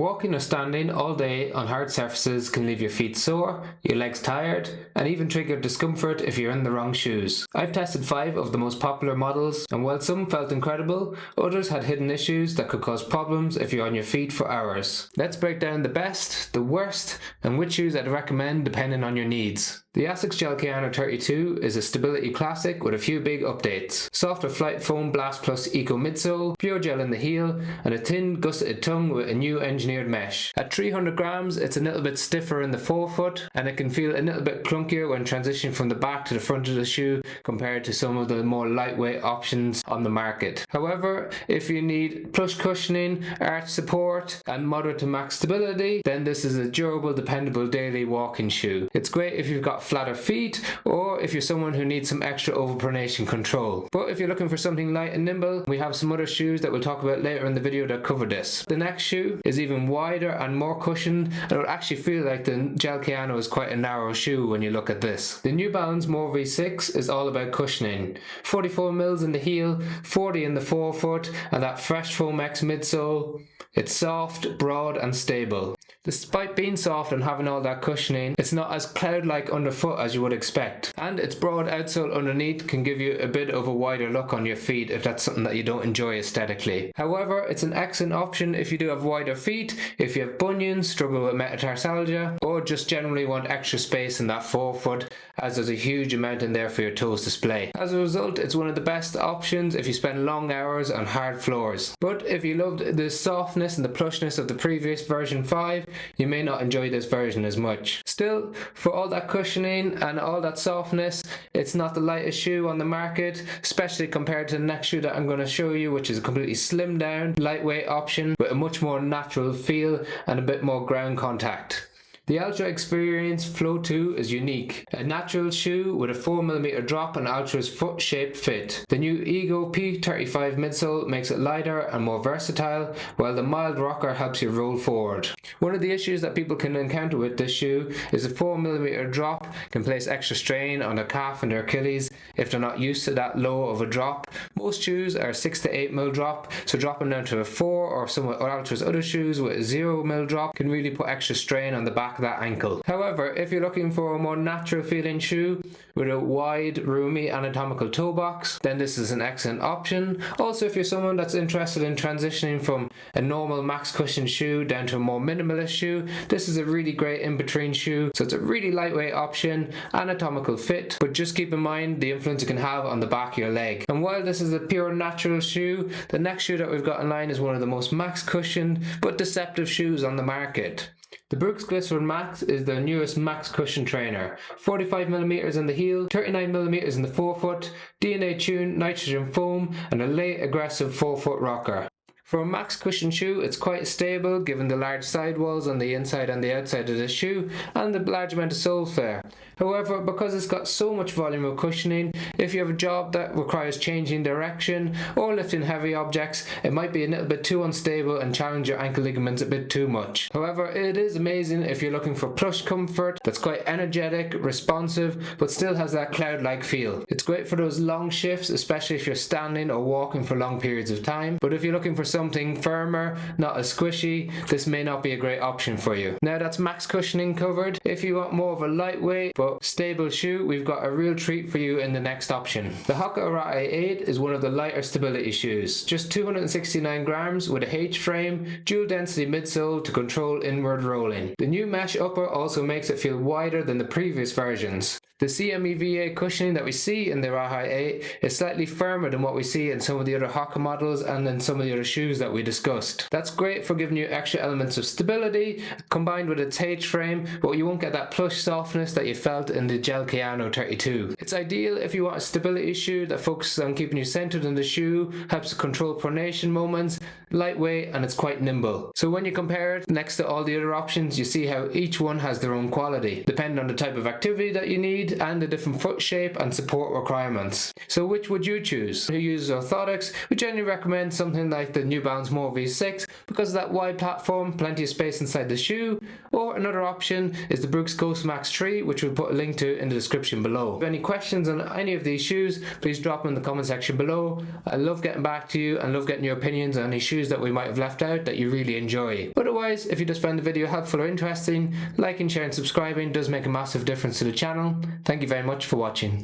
Walking or standing all day on hard surfaces can leave your feet sore, your legs tired, and even trigger discomfort if you're in the wrong shoes. I've tested 5 of the most popular models, and while some felt incredible, others had hidden issues that could cause problems if you're on your feet for hours. Let's break down the best, the worst, and which shoes I'd recommend depending on your needs. The Asics Gel-Kayano 32 is a stability classic with a few big updates. Softer Flight Foam Blast Plus Eco midsole, pure gel in the heel, and a thin gusseted tongue with a new engineered mesh. At 300 grams, it's a little bit stiffer in the forefoot, and it can feel a little bit clunkier when transitioning from the back to the front of the shoe compared to some of the more lightweight options on the market. However, if you need plush cushioning, arch support, and moderate to max stability, then this is a durable, dependable daily walking shoe. It's great if you've got flatter feet, or if you're someone who needs some extra overpronation control. But if you're looking for something light and nimble, we have some other shoes that we'll talk about later in the video that cover this. The next shoe is even wider and more cushioned, and it will actually feel like the Gel-Kayano is quite a narrow shoe when you look at this. The New Balance More V6 is all about cushioning. 44 mils in the heel, 40 in the forefoot, and that Fresh Foam X midsole. It's soft, broad, and stable. Despite being soft and having all that cushioning, it's not as cloud-like underfoot as you would expect. And its broad outsole underneath can give you a bit of a wider look on your feet if that's something that you don't enjoy aesthetically. However, it's an excellent option if you do have wider feet, if you have bunions, struggle with metatarsalgia, or just generally want extra space in that forefoot, as there's a huge amount in there for your toes to display. As a result, it's one of the best options if you spend long hours on hard floors. But if you loved the softness and the plushness of the previous version 5, you may not enjoy this version as much. Still, for all that cushioning and all that softness, it's not the lightest shoe on the market, especially compared to the next shoe that I'm going to show you, which is a completely slimmed down, lightweight option with a much more natural feel and a bit more ground contact. The Altra Experience Flow 2 is unique, a natural shoe with a 4mm drop and Altra's foot-shaped fit. The new Ego P35 midsole makes it lighter and more versatile, while the mild rocker helps you roll forward. One of the issues that people can encounter with this shoe is a 4mm drop can place extra strain on their calf and their Achilles if they're not used to that low of a drop. Most shoes are 6 to 8mm drop, so dropping down to a 4 or some of Altra's other shoes with a 0mm drop can really put extra strain on the back of that ankle. However, if you're looking for a more natural feeling shoe with a wide, roomy anatomical toe box, then this is an excellent option. Also, if you're someone that's interested in transitioning from a normal max cushion shoe down to a more minimalist shoe, this is a really great in-between shoe. So it's a really lightweight option, anatomical fit, but just keep in mind the influence it can have on the back of your leg. And while this is a pure natural shoe, the next shoe that we've got in line is one of the most max cushioned but deceptive shoes on the market. The Brooks Glycerin Max is the newest max cushion trainer. 45mm in the heel, 39mm in the forefoot, DNA tuned nitrogen foam, and a late aggressive forefoot rocker. For a max cushion shoe, it's quite stable given the large sidewalls on the inside and the outside of the shoe and the large amount of sole flare. However, because it's got so much volume of cushioning, if you have a job that requires changing direction or lifting heavy objects, it might be a little bit too unstable and challenge your ankle ligaments a bit too much. However, it is amazing if you're looking for plush comfort that's quite energetic, responsive, but still has that cloud-like feel. It's great for those long shifts, especially if you're standing or walking for long periods of time. But if you're looking for something firmer, not as squishy, this may not be a great option for you. Now that's max cushioning covered. If you want more of a lightweight but stable shoe, we've got a real treat for you in the next option. The Hoka Arahi 8 is one of the lighter stability shoes. Just 269 grams with a H-frame, dual density midsole to control inward rolling. The new mesh upper also makes it feel wider than the previous versions. The CMEVA cushioning that we see in the Arahi 8 is slightly firmer than what we see in some of the other Hoka models and in some of the other shoes that we discussed. That's great for giving you extra elements of stability combined with its H-frame, but you won't get that plush softness that you felt in the Gel-Kayano 32. It's ideal if you want a stability shoe that focuses on keeping you centered in the shoe, helps to control pronation moments, lightweight, and it's quite nimble. So when you compare it next to all the other options, you see how each one has their own quality. Depending on the type of activity that you need, speed and a different foot shape and support requirements. So which would you choose? Who uses orthotics, we generally recommend something like the New Balance More V6 because of that wide platform, plenty of space inside the shoe, or another option is the Brooks Ghost Max 3, which we'll put a link to in the description below. If you have any questions on any of these shoes, please drop them in the comment section below. I love getting back to you and love getting your opinions on any shoes that we might have left out that you really enjoy. Otherwise, if you just found the video helpful or interesting, liking, sharing, subscribing does make a massive difference to the channel. Thank you very much for watching.